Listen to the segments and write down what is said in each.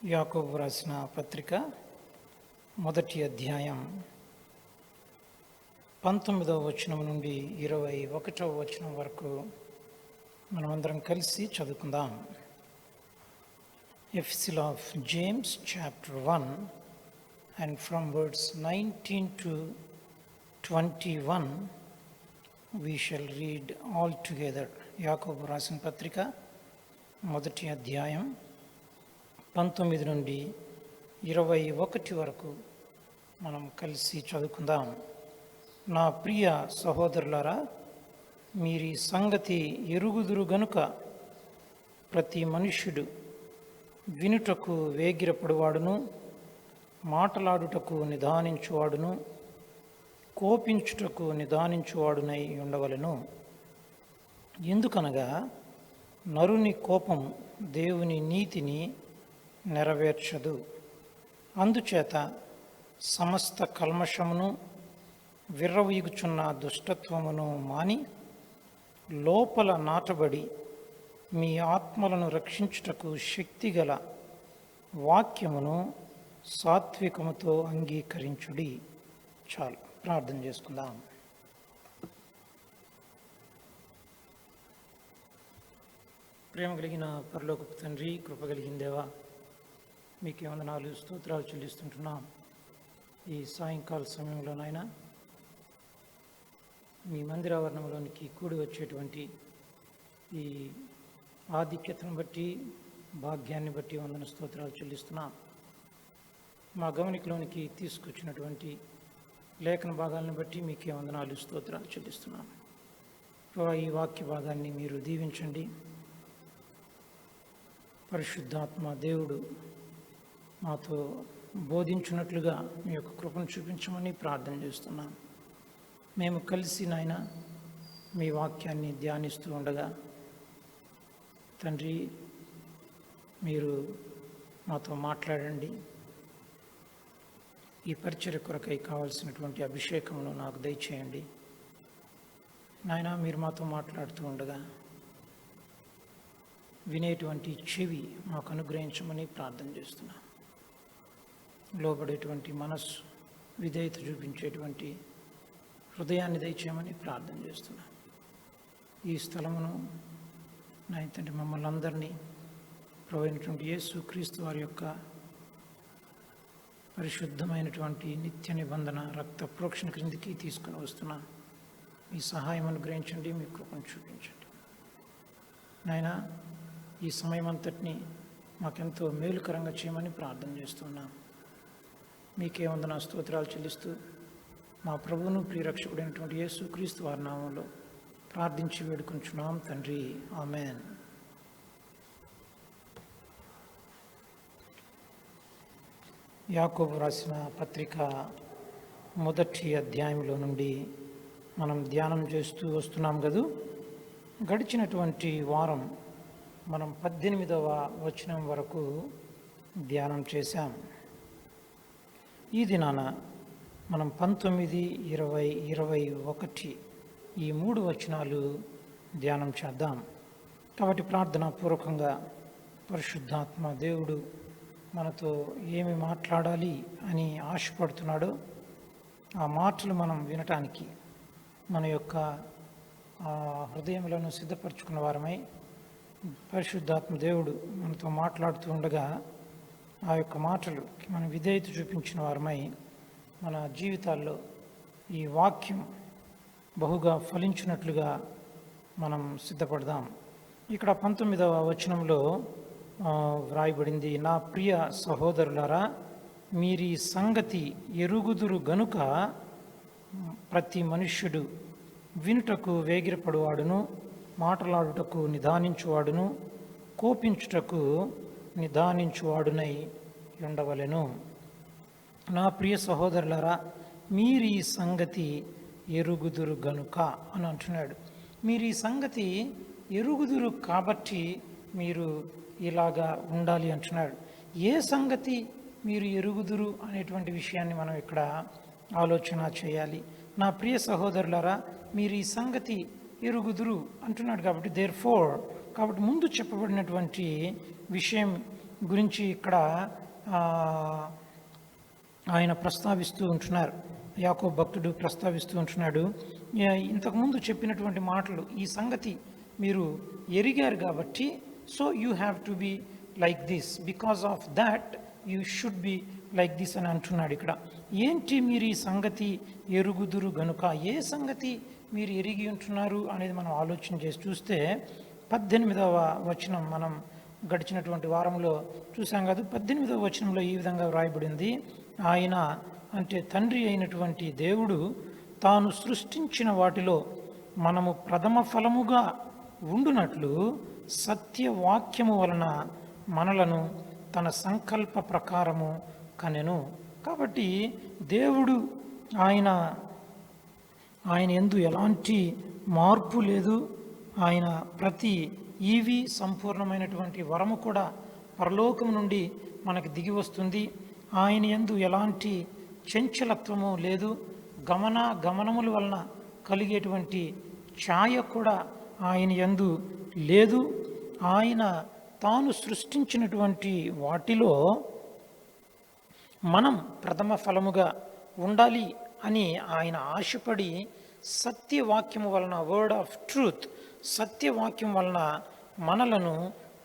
యాకోబు రాసిన పత్రిక మొదటి అధ్యాయం 19వ వచనం నుండి 21వ వచనం వరకు మనమందరం కలిసి చదువుకుందాం. Epistle of James chapter 1 and from verse 19 to 21 we shall read all together. యాకోబు రాసిన పత్రిక మొదటి అధ్యాయం 19 నుండి 21 వరకు మనం కలిసి చదువుకుందాం. నా ప్రియ సహోదరులారా, మీరీ సంగతి ఎరుగుదురు గనుక ప్రతి మనుష్యుడు వినుటకు వేగిరపడువాడును, మాటలాడుటకు నిదానించువాడును, కోపించుటకు నిదానించువాడునై ఉండవలెను. ఎందుకనగా నరుని కోపం దేవుని నీతిని నెరవేర్చదు. అందుచేత సమస్త కల్మషమును, విర్రవీగుచున్న దుష్టత్వమును మాని లోపల నాటబడి మీ ఆత్మలను రక్షించుటకు శక్తిగల వాక్యమును సాత్వికముతో అంగీకరించుడి. చాలు, ప్రార్థన చేసుకుందాం. ప్రేమ కలిగిన పరలోకపు తండ్రి, కృప కలిగిన దేవా, మీకే వందనాలు, స్తోత్రాలు చెల్లిస్తుంటున్నాం. ఈ సాయంకాల సమయంలోనైనా మీ మందిరావరణంలోనికి కూడి వచ్చేటువంటి ఈ ఆధిక్యతను బట్టి, భాగ్యాన్ని బట్టి వందన స్తోత్రాలు చెల్లిస్తున్నాం. మా గమనికలోనికి తీసుకొచ్చినటువంటి లేఖన భాగాలను బట్టి మీకే వందనాలు, స్తోత్రాలు చెల్లిస్తున్నాం. ఈ వాక్య భాగాన్ని మీరు దీవించండి. పరిశుద్ధాత్మ దేవుడు మాతో బోధించినట్లుగా మీ యొక్క కృపను చూపించమని ప్రార్థన చేస్తున్నాం. మేము కలిసి నాయన మీ వాక్యాన్ని ధ్యానిస్తూ ఉండగా తండ్రి, మీరు మాతో మాట్లాడండి. ఈ పరిచర్య కొరకై కావాల్సినటువంటి అభిషేకమును నాకు దయచేయండి. నాయన, మీరు మాతో మాట్లాడుతూ ఉండగా వినేటువంటి చెవి మాకు అనుగ్రహించమని ప్రార్థన చేస్తున్నాం. లోబడేటువంటి మనస్సు, విధేయత చూపించేటువంటి హృదయాన్ని దయచేయమని ప్రార్థన చేస్తున్నాం. ఈ స్థలమును నాయన తండ్రి, మమ్మల్ని అందరినీ ప్రభువైనటువంటి యేసు క్రీస్తు వారి యొక్క పరిశుద్ధమైనటువంటి నిత్య నిబంధన రక్త ప్రోక్షణ క్రిందికి తీసుకుని వస్తున్నాం. మీ సహాయం అనుగ్రహించండి, మీ కృపను చూపించండి. నాయన, ఈ సమయం అంతటినీ మాకెంతో మేలుకరంగా చేయమని ప్రార్థన చేస్తున్నాం. మీకే వందన స్తోత్రాలు చెల్లిస్తూ మా ప్రభువును ప్రియరక్షకుడైనటువంటి యేసు క్రీస్తు వారి నామంలో ప్రార్థించి వేడుకుంటున్నాం తండ్రి, ఆమెన్. యాకోబు రాసిన పత్రిక మొదటి అధ్యాయంలో నుండి మనం ధ్యానం చేస్తూ వస్తున్నాం కదూ. గడిచినటువంటి వారం మనం 18వ వచనం వరకు ధ్యానం చేశాం. ఈ దినాన మనం 19, 20, 21 ఈ 3 వచనాలు ధ్యానం చేద్దాం. కాబట్టి ప్రార్థనా పూర్వకంగా పరిశుద్ధాత్మ దేవుడు మనతో ఏమి మాట్లాడాలి అని ఆశపడుతున్నాడో ఆ మాటలు మనం వినటానికి మన యొక్క హృదయములను సిద్ధపరచుకున్న వారమై, పరిశుద్ధాత్మ దేవుడు మనతో మాట్లాడుతూ ఉండగా ఆ యొక్క మాటలు మనం విధేయత చూపించిన వారమై మన జీవితాల్లో ఈ వాక్యం బహుగా ఫలించినట్లుగా మనం సిద్ధపడదాం. ఇక్కడ 19వ వచనంలో వ్రాయబడింది, నా ప్రియ సహోదరులారా, మీరీ సంగతి ఎరుగుదురు గనుక ప్రతి మనుష్యుడు వినుటకు వేగిరపడువాడును, మాటలాడుటకు నిదానించువాడును, కోపించుటకు నిదానించువాడునై ఉండవలెను. నా ప్రియ సహోదరులారా, మీరీ సంగతి ఎరుగుదురు గనుక అని అంటున్నాడు. మీరు ఈ సంగతి ఎరుగుదురు కాబట్టి మీరు ఇలాగా ఉండాలి అంటున్నాడు. ఏ సంగతి మీరు ఎరుగుదురు అనేటువంటి విషయాన్ని మనం ఇక్కడ ఆలోచన చేయాలి. నా ప్రియ సహోదరులారా, మీరు ఈ సంగతి ఎరుగుదురు అంటున్నాడు కాబట్టి కాబట్టి ముందు చెప్పబడినటువంటి విషయం గురించి ఇక్కడ ఆ, ఆయన ప్రస్తావిస్తూ ఉంటున్నారు. యాకోబు భక్తుడు ప్రస్తావిస్తూ ఉంటున్నాడు. ఇంతకుముందు చెప్పినటువంటి మాటలు, ఈ సంగతి మీరు ఎరిగారు కాబట్టి, so you have to be like this, because of that you should be like this అని అంటున్నాడు. ఇక్కడ ఏంటి మీరు ఈ సంగతి ఎరుగుదురు గనుక, ఏ సంగతి మీరు ఎరిగి ఉంటున్నారు అనేది మనం ఆలోచన చేసి చూస్తే 18వ వచనం మనం గడిచినటువంటి వారంలో చూసాం కదా. 18వ వచనంలో ఈ విధంగా వ్రాయబడింది, ఆయన అంటే తండ్రి అయినటువంటి దేవుడు తాను సృష్టించిన వాటిలో మనము ప్రథమ ఫలముగా ఉండునట్లు సత్యవాక్యము వలన మనలను తన సంకల్ప ప్రకారము కనెను. కాబట్టి దేవుడు ఆయన యందు ఎలాంటి మార్పు లేదు. ఆయన ప్రతి ఈవి సంపూర్ణమైనటువంటి వరము కూడా పరలోకం నుండి మనకి దిగి వస్తుంది. ఆయన యందు ఎలాంటి చంచలత్వము లేదు. గమనముల వలన కలిగేటువంటి ఛాయ కూడా ఆయన యందు లేదు. ఆయన తాను సృష్టించినటువంటి వాటిలో మనం ప్రథమ ఫలముగా ఉండాలి అని ఆయన ఆశపడి సత్యవాక్యము వలన, వర్డ్ ఆఫ్ ట్రూత్, సత్యవాక్యం వలన మనలను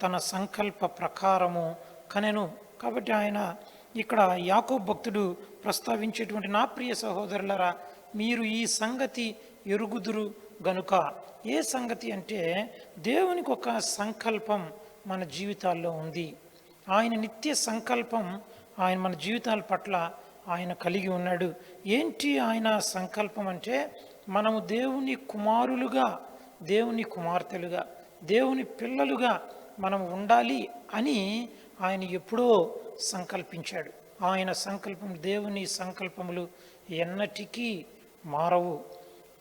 తన సంకల్ప ప్రకారము కనెను. కాబట్టి ఆయన ఇక్కడ యాకోబు భక్తుడు ప్రస్తావించేటువంటి, నా ప్రియ సహోదరులరా, మీరు ఈ సంగతి ఎరుగుదురు గనుక. ఏ సంగతి అంటే, దేవునికి ఒక సంకల్పం మన జీవితాల్లో ఉంది. ఆయన నిత్య సంకల్పం ఆయన మన జీవితాల పట్ల ఆయన కలిగి ఉన్నాడు. ఏంటి ఆయన సంకల్పం అంటే, మనము దేవుని కుమారులుగా, దేవుని కుమార్తెలుగా, దేవుని పిల్లలుగా మనం ఉండాలి అని ఆయన ఎప్పుడో సంకల్పించాడు. ఆయన సంకల్పం, దేవుని సంకల్పములు ఎన్నటికీ మారవు.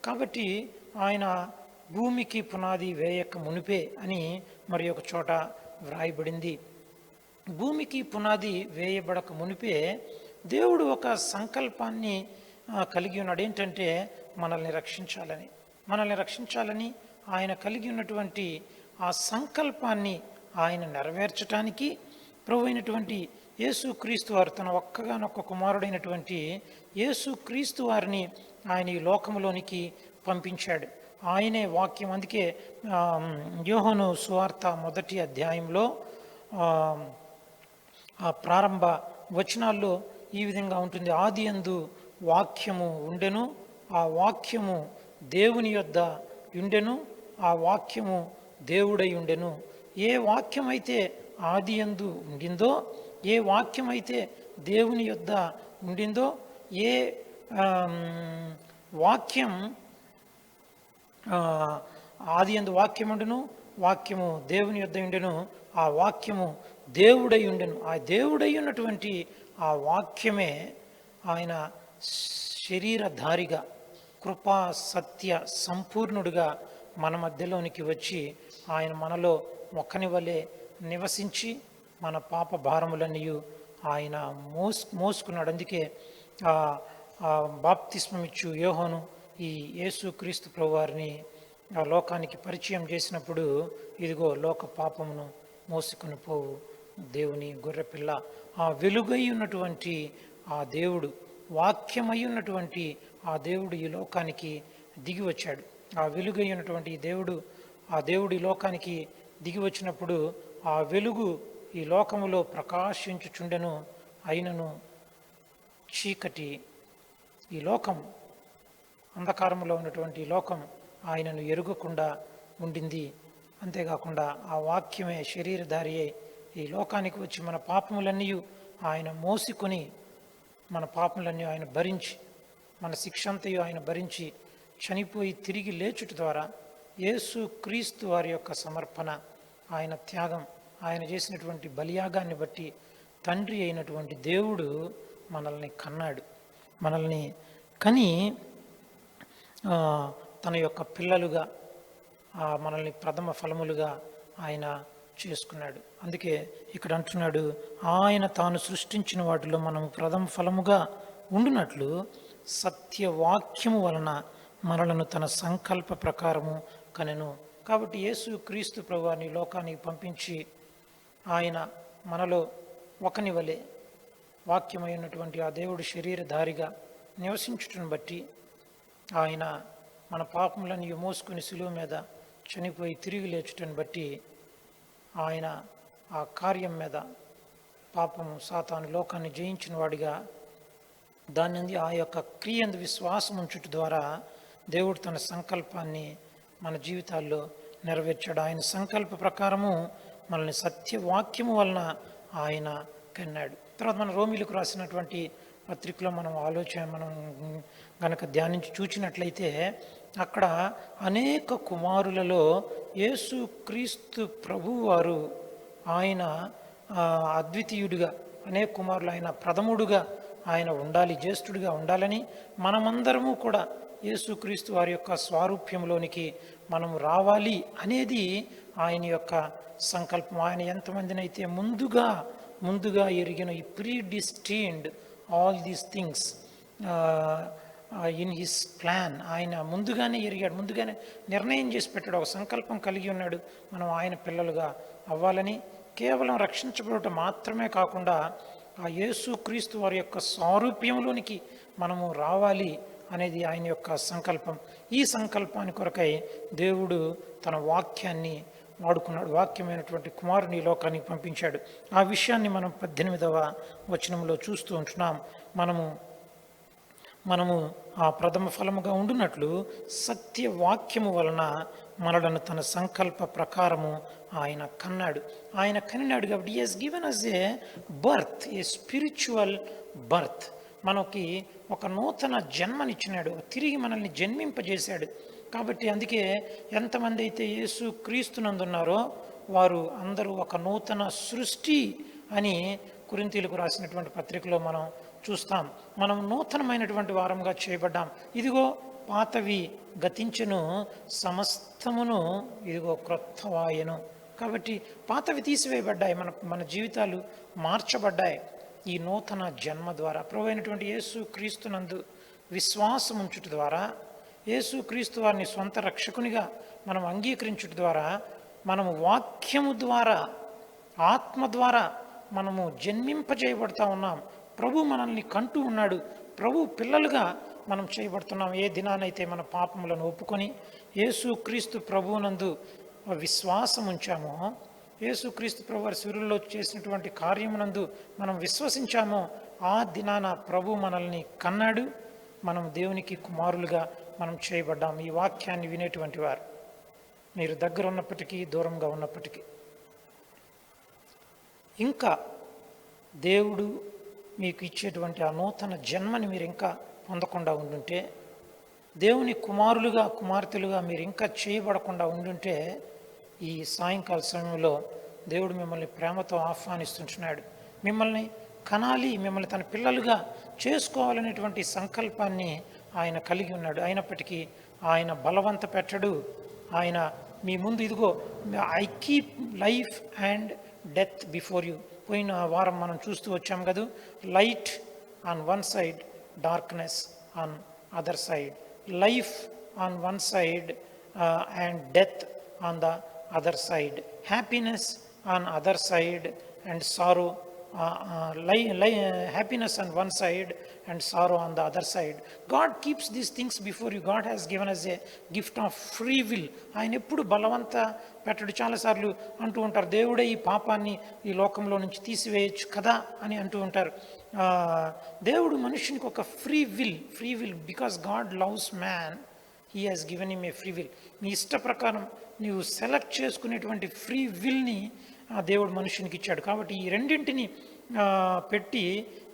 కాబట్టి ఆయన భూమికి పునాది వేయక మునిపే అని మరి ఒక చోట వ్రాయబడింది. భూమికి పునాది వేయబడక మునిపే దేవుడు ఒక సంకల్పాన్ని కలిగి ఉన్నాడు. ఏంటంటే మనల్ని రక్షించాలని ఆయన కలిగి ఉన్నటువంటి ఆ సంకల్పాన్ని ఆయన నెరవేర్చడానికి ప్రభు అయినటువంటి యేసుక్రీస్తు వారు, తన ఒక్కగానొక్క కుమారుడైనటువంటి యేసుక్రీస్తు వారిని ఆయన ఈ లోకంలోనికి పంపించాడు. ఆయనే వాక్యం. అందుకే యోహాను సువార్త 1వ అధ్యాయంలో ఆ ప్రారంభ వచనాల్లో ఈ విధంగా ఉంటుంది, ఆదియందు వాక్యము ఉండెను, ఆ వాక్యము దేవుని యొద్ద ఉండెను, ఆ వాక్యము దేవుడై ఉండెను. ఏ వాక్యమైతే ఆదియందు ఉండిందో, ఏ వాక్యమైతే దేవుని యొద్ద ఉండిందో, ఏ వాక్యం ఆదియందు వాక్యం ఉండెను, వాక్యము దేవుని యొద్ద ఉండెను, ఆ వాక్యము దేవుడై ఉండెను. ఆ దేవుడై ఉన్నటువంటి ఆ వాక్యమే ఆయన శరీరధారిగా, కృపా సత్య సంపూర్ణుడిగా మన మధ్యలోనికి వచ్చి ఆయన మనలో మొక్కని వలె నివసించి మన పాప భారములన్నీ ఆయన మోసుకున్నాడు. అందుకే బాప్తిస్మమిచ్చు యోహాను ఈ యేసుక్రీస్తు ప్రభువారిని ఆ లోకానికి పరిచయం చేసినప్పుడు, ఇదిగో లోక పాపమును మోసుకొని పోవు దేవుని గొర్రెపిల్ల, ఆ వెలుగై ఉన్నటువంటి ఆ దేవుడు, వాక్యమై ఉన్నటువంటి ఆ దేవుడు ఈ లోకానికి దిగి వచ్చాడు. ఆ వెలుగై ఉన్నటువంటి ఆ దేవుడు ఈ లోకానికి దిగి వచ్చినప్పుడు ఆ వెలుగు ఈ లోకములో ప్రకాశించుచుండెను. అయినను చీకటి, ఈ లోకం, అంధకారంలో ఉన్నటువంటి లోకం ఆయనను ఎరుగకుండా ఉండింది. అంతేకాకుండా ఆ వాక్యమే శరీరధారి అయి ఈ లోకానికి వచ్చి మన పాపములన్నీ ఆయన మోసుకొని, మన పాపములన్నీ ఆయన భరించి, మన శిక్షంతయు ఆయన భరించి చనిపోయి తిరిగి లేచుట ద్వారా యేసు క్రీస్తు వారి యొక్క సమర్పణ, ఆయన త్యాగం, ఆయన చేసినటువంటి బలియాగాన్ని బట్టి తండ్రి అయినటువంటి దేవుడు మనల్ని కన్నాడు. మనల్ని కని తన యొక్క పిల్లలుగా, మనల్ని ప్రథమ ఫలములుగా ఆయన చేసుకున్నాడు. అందుకే ఇక్కడ అంటున్నాడు, ఆయన తాను సృష్టించిన వాటిలో మనం ప్రథమ ఫలముగా ఉండునట్లు సత్యవాక్యము వలన మనలను తన సంకల్ప ప్రకారము కనెను. కాబట్టి యేసు క్రీస్తు ప్రభువాన్ని లోకానికి పంపించి ఆయన మనలో ఒకని వలె వాక్యమైనటువంటి ఆ దేవుడు శరీరధారిగా నివసించుటను బట్టి, ఆయన మన పాపములను మోసుకుని శిలువ మీద చనిపోయి తిరిగి లేచుటను బట్టి, ఆయన ఆ కార్యం మీద పాపము సాతాను లోకాన్ని జయించిన వాడిగా దాని ఆ యొక్క క్రియందు విశ్వాసం ఉంచుట ద్వారా దేవుడు తన సంకల్పాన్ని మన జీవితాల్లో నెరవేర్చాడు. ఆయన సంకల్ప ప్రకారము మనల్ని సత్యవాక్యము వలన ఆయన కన్నాడు. తర్వాత మన రోమిలకు రాసినటువంటి పత్రికలో మనం గనక ధ్యానించి చూచినట్లయితే అక్కడ అనేక కుమారులలో యేసు క్రీస్తు ప్రభువు వారు ఆయన అద్వితీయుడిగా, అనేక కుమారులు ఆయన ప్రథముడుగా ఆయన ఉండాలి, జ్యేష్ఠుడిగా ఉండాలని, మనమందరము కూడా యేసుక్రీస్తు వారి యొక్క స్వారూప్యంలోనికి మనం రావాలి అనేది ఆయన యొక్క సంకల్పం. ఆయన ఎంతమందినైతే ముందుగా ఎరిగిన ఈ predestined all these things in his plan, ఆయన ముందుగానే ఎరిగాడు, ముందుగానే నిర్ణయం చేసి పెట్టాడు, ఒక సంకల్పం కలిగి ఉన్నాడు. మనం ఆయన పిల్లలుగా అవ్వాలని, కేవలం రక్షించబడటం మాత్రమే కాకుండా ఆ యేసుక్రీస్తు వారి యొక్క స్వారూప్యంలోనికి మనము రావాలి అనేది ఆయన యొక్క సంకల్పం. ఈ సంకల్పాన్ని కొరకై దేవుడు తన వాక్యాన్ని వాడుకున్నాడు, వాక్యమైనటువంటి కుమారుని లోకానికి పంపించాడు. ఆ విషయాన్ని మనం 18వ వచనంలో చూస్తూ ఉంటున్నాం. మనము ఆ ప్రథమ ఫలముగా ఉండునట్లు సత్యవాక్యము వలన మనలను తన సంకల్ప ప్రకారము ఆయన కన్నాడు. ఆయన కనినాడు కాబట్టి he has given us a birth, a spiritual birth. మనకి ఒక నూతన జన్మనిచ్చినాడు, తిరిగి మనల్ని జన్మింపజేశాడు. కాబట్టి అందుకే ఎంతమంది అయితే యేసు క్రీస్తునందున్నారో వారు అందరూ ఒక నూతన సృష్టి అని కొరింథీయులకు రాసినటువంటి పత్రికలో మనం చూస్తాం. మనం నూతనమైనటువంటి వారంగా చేయబడ్డాం. ఇదిగో పాతవి గతించెను, సమస్తమును ఇదిగో క్రొత్తవాయెను. కాబట్టి పాతవి తీసివేయబడ్డాయి, మన జీవితాలు మార్చబడ్డాయి ఈ నూతన జన్మ ద్వారా. ప్రభువైనటువంటి యేసు క్రీస్తునందు విశ్వాసం ఉంచుట ద్వారా, యేసు క్రీస్తు వారిని సొంత రక్షకునిగా మనం అంగీకరించుట ద్వారా, మనము వాక్యము ద్వారా, ఆత్మ ద్వారా మనము జన్మింపజేయబడతా ఉన్నాం. ప్రభు మనల్ని కంటూ ఉన్నాడు, ప్రభు పిల్లలుగా మనం చేయబడుతున్నాం. ఏ దినానైతే మన పాపములను ఒప్పుకొని యేసు క్రీస్తు ప్రభువునందు విశ్వాసం ఉంచామో, యేసుక్రీస్తు ప్రభు వారి శిలువలో చేసినటువంటి కార్యమునందు మనం విశ్వసించామో, ఆ దినాన ప్రభు మనల్ని కన్నాడు. మనం దేవునికి కుమారులుగా మనం చేయబడ్డాం. ఈ వాక్యాన్ని వినేటువంటి వారు మీరు దగ్గర ఉన్నప్పటికీ దూరంగా ఉన్నప్పటికీ, ఇంకా దేవుడు మీకు ఇచ్చేటువంటి ఆ నూతన జన్మని మీరు ఇంకా పొందకుండా ఉండుంటే, దేవుని కుమారులుగా కుమార్తెలుగా మీరు ఇంకా చేయబడకుండా ఉండుంటే, ఈ సాయంకాల సమయంలో దేవుడు మిమ్మల్ని ప్రేమతో ఆహ్వానిస్తుంటున్నాడు. మిమ్మల్ని కనాలి, మిమ్మల్ని తన పిల్లలుగా చేసుకోవాలనేటువంటి సంకల్పాన్ని ఆయన కలిగి ఉన్నాడు. అయినప్పటికీ ఆయన బలవంత పెట్టడు. ఆయన మీ ముందు ఇదిగో I keep life and death before you. పోయిన వారం మనం చూస్తూ వచ్చాం కదా, light on one side, darkness on other side, life on one side and death on the other side, happiness on other side and sorrow, happiness on one side and sorrow on the other side. God keeps these things before you. God has given us a gift of free will. ఆయన ఎప్పుడు బలవంత పెట్టడు. చాలాసార్లు అంటూ ఉంటారు, దేవుడే ఈ పాపాన్ని ఈ లోకంలో నుంచి తీసివేయచ్చు కదా అని అంటూ ఉంటారు. దేవుడు మనుషునికి ఒక free will because God loves man, he has given him a free will. నీ ఇష్ట ప్రకారం నీవు సెలెక్ట్ చేసుకునేటువంటి ఫ్రీ విల్ని దేవుడు మనుషునికి ఇచ్చాడు. కాబట్టి ఈ రెండింటిని పెట్టి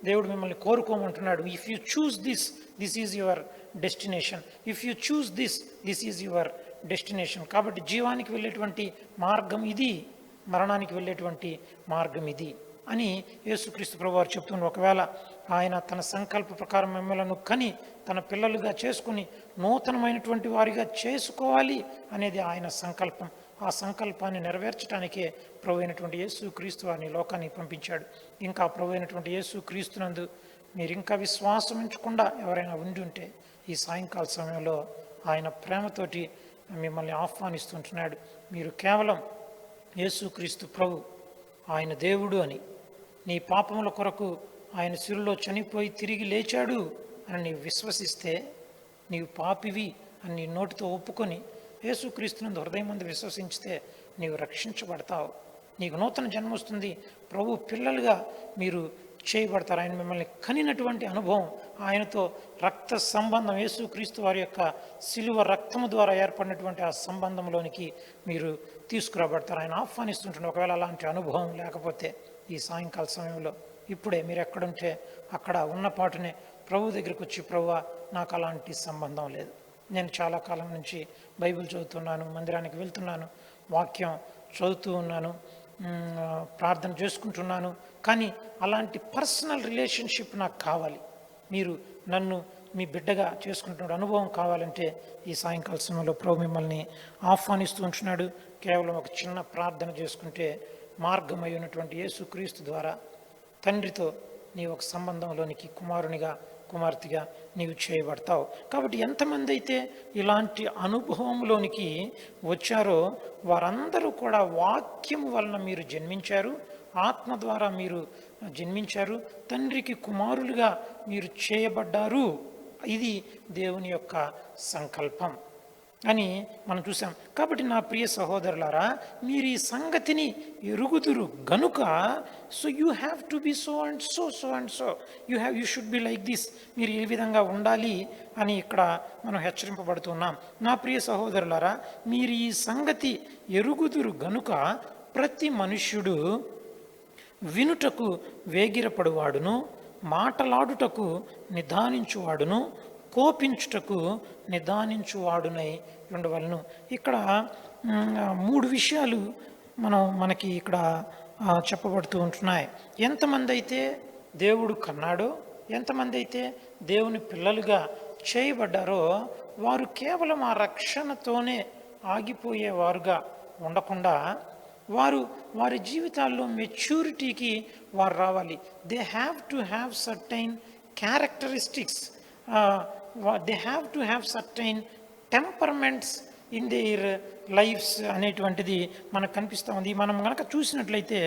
దేవుడు మిమ్మల్ని కోరుకోమంటున్నాడు. If you choose this is your destination. If you choose this is your destination. కాబట్టి జీవానికి వెళ్ళేటువంటి మార్గం ఇది, మరణానికి వెళ్ళేటువంటి మార్గం ఇది అని యేసుక్రీస్తు ప్రభువారు చెప్తున్నారు. ఒకవేళ ఆయన తన సంకల్ప ప్రకారం మిమ్మల్ని కని తన పిల్లలుగా చేసుకుని నూతనమైనటువంటి వారిగా చేసుకోవాలి అనేది ఆయన సంకల్పం. ఆ సంకల్పాన్ని నెరవేర్చడానికే ప్రభు అయినటువంటి యేసుక్రీస్తు వారిని లోకానికి పంపించాడు. ఇంకా ప్రభు అయినటువంటి యేసుక్రీస్తునందు మీరు ఇంకా విశ్వాసం ఉంచకుండా ఎవరైనా ఉండి ఉంటే, ఈ సాయంకాల సమయంలో ఆయన ప్రేమతోటి మిమ్మల్ని ఆహ్వానిస్తుంటున్నాడు. మీరు కేవలం యేసుక్రీస్తు ప్రభు ఆయన దేవుడు అని, నీ పాపముల కొరకు ఆయన శిలువలో చనిపోయి తిరిగి లేచాడు అని నీవు విశ్వసిస్తే, నీవు పాపివి అని నీ నోటితో ఒప్పుకొని యేసుక్రీస్తునందు హృదయమందు విశ్వసించితే నీవు రక్షించబడతావు. నీకు నూతన జన్మ వస్తుంది. ప్రభు పిల్లలుగా మీరు చేయబడతారు. ఆయన మిమ్మల్ని కనినటువంటి అనుభవం, ఆయనతో రక్త సంబంధం, యేసుక్రీస్తు వారి యొక్క శిలువ రక్తము ద్వారా ఏర్పడినటువంటి ఆ సంబంధంలోనికి మీరు తీసుకురాబడతారు. ఆయన ఆహ్వానిస్తుంటాడు. ఒకవేళ అలాంటి అనుభవం లేకపోతే ఈ సాయంకాల సమయంలో ఇప్పుడే మీరు ఎక్కడుంటే అక్కడ ఉన్నపాటునే ప్రభు దగ్గరికి వచ్చి, ప్రభువా నాకు అలాంటి సంబంధం లేదు, నేను చాలా కాలం నుంచి బైబిల్ చదువుతున్నాను, మందిరానికి వెళ్తున్నాను, వాక్యం చదువుతూ ఉన్నాను, ప్రార్థన చేసుకుంటున్నాను, కానీ అలాంటి పర్సనల్ రిలేషన్షిప్ నాకు కావాలి, మీరు నన్ను మీ బిడ్డగా చేసుకుంటున్న అనుభవం కావాలంటే ఈ సాయంకాల సమయంలో ప్రభు మిమ్మల్ని ఆహ్వానిస్తూ ఉంటున్నాడు. కేవలం ఒక చిన్న ప్రార్థన చేసుకుంటే మార్గమై ఉన్నటువంటి యేసుక్రీస్తు ద్వారా తండ్రితో నీ ఒక సంబంధంలోనికి కుమారునిగా కుమార్తెగా నీవు చేయబడతావు. కాబట్టి ఎంతమంది అయితే ఇలాంటి అనుభవంలోనికి వచ్చారో వారందరూ కూడా వాక్యం వలన మీరు జన్మించారు, ఆత్మ ద్వారా మీరు జన్మించారు, తండ్రికి కుమారులుగా మీరు చేయబడ్డారు. ఇది దేవుని యొక్క సంకల్పం అని మనం చూసాం. కాబట్టి నా ప్రియ సహోదరులారా, మీరు ఈ సంగతిని ఎరుగుదురు గనుక, so you have to be so and so, so and so, you should be like this, మీరు ఈ విధంగా ఉండాలి అని ఇక్కడ మనం హెచ్చరింపబడుతున్నాం. నా ప్రియ సహోదరులారా, మీరు ఈ సంగతి ఎరుగుదురు గనుక ప్రతి మనుష్యుడు వినుటకు వేగిరపడువాడును, మాటలాడుటకు నిదానించువాడును, కోపించుటకు నిదానించువాడునై ఉండవలను. ఇక్కడ 3 విషయాలు మనకి ఇక్కడ చెప్పబడుతూ ఉంటున్నాయి. ఎంతమంది అయితే దేవుడు కన్నాడో, ఎంతమంది అయితే దేవుని పిల్లలుగా చేయబడ్డారో వారు కేవలం ఆ రక్షణతోనే ఆగిపోయేవారుగా ఉండకుండా వారి జీవితాల్లో మెచ్యూరిటీకి వారు రావాలి. They have to have certain characteristics, they have to have certain temperaments in there lifes అనేటువంటిది మనకు కనిపిస్తూ ఉంది. మనం కనుక చూసినట్లయితే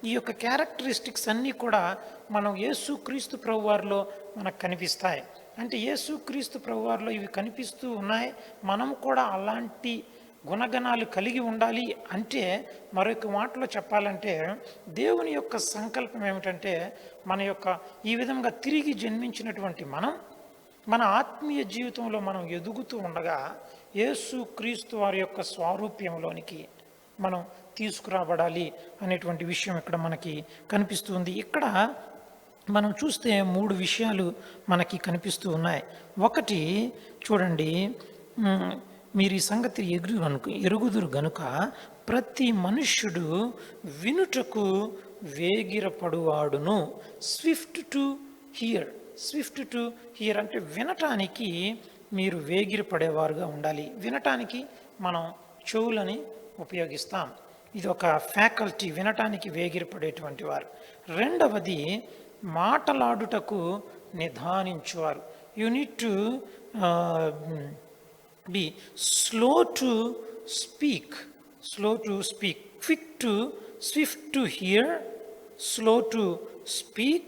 ఈ యొక్క క్యారెక్టరిస్టిక్స్ అన్నీ కూడా మనం యేసుక్రీస్తు ప్రభువారిలో మనకు కనిపిస్తాయి. అంటే యేసుక్రీస్తు ప్రభువారిలో ఇవి కనిపిస్తూ ఉన్నాయి. మనం కూడా అలాంటి గుణగణాలు కలిగి ఉండాలి. అంటే మరొక మాటలో చెప్పాలంటే దేవుని యొక్క సంకల్పం ఏమిటంటే మన యొక్క ఈ విధంగా తిరిగి జన్మించినటువంటి మన ఆత్మీయ జీవితంలో మనం ఎదుగుతూ ఉండగా యేసుక్రీస్తు వారి యొక్క స్వారూప్యంలోనికి మనం తీసుకురాబడాలి అనేటువంటి విషయం ఇక్కడ మనకి కనిపిస్తుంది. ఇక్కడ మనం చూస్తే 3 విషయాలు మనకి కనిపిస్తూ ఉన్నాయి. ఒకటి చూడండి, మీరు ఈ సంగతి ఎరుగుదురు గనుక ప్రతి మనుష్యుడు వినుటకు వేగిరపడువాడును. స్విఫ్ట్ టు హియర్ అంటే వినటానికి మీరు వేగిరపడేవారుగా ఉండాలి. వినటానికి మనం చెవులని ఉపయోగిస్తాం. ఇది ఒక ఫ్యాకల్టీ, వినటానికి వేగిరపడేటువంటి వారు. రెండవది మాటలాడుటకు నిదానించువారు. You need to be slow to speak, swift to hear, slow to speak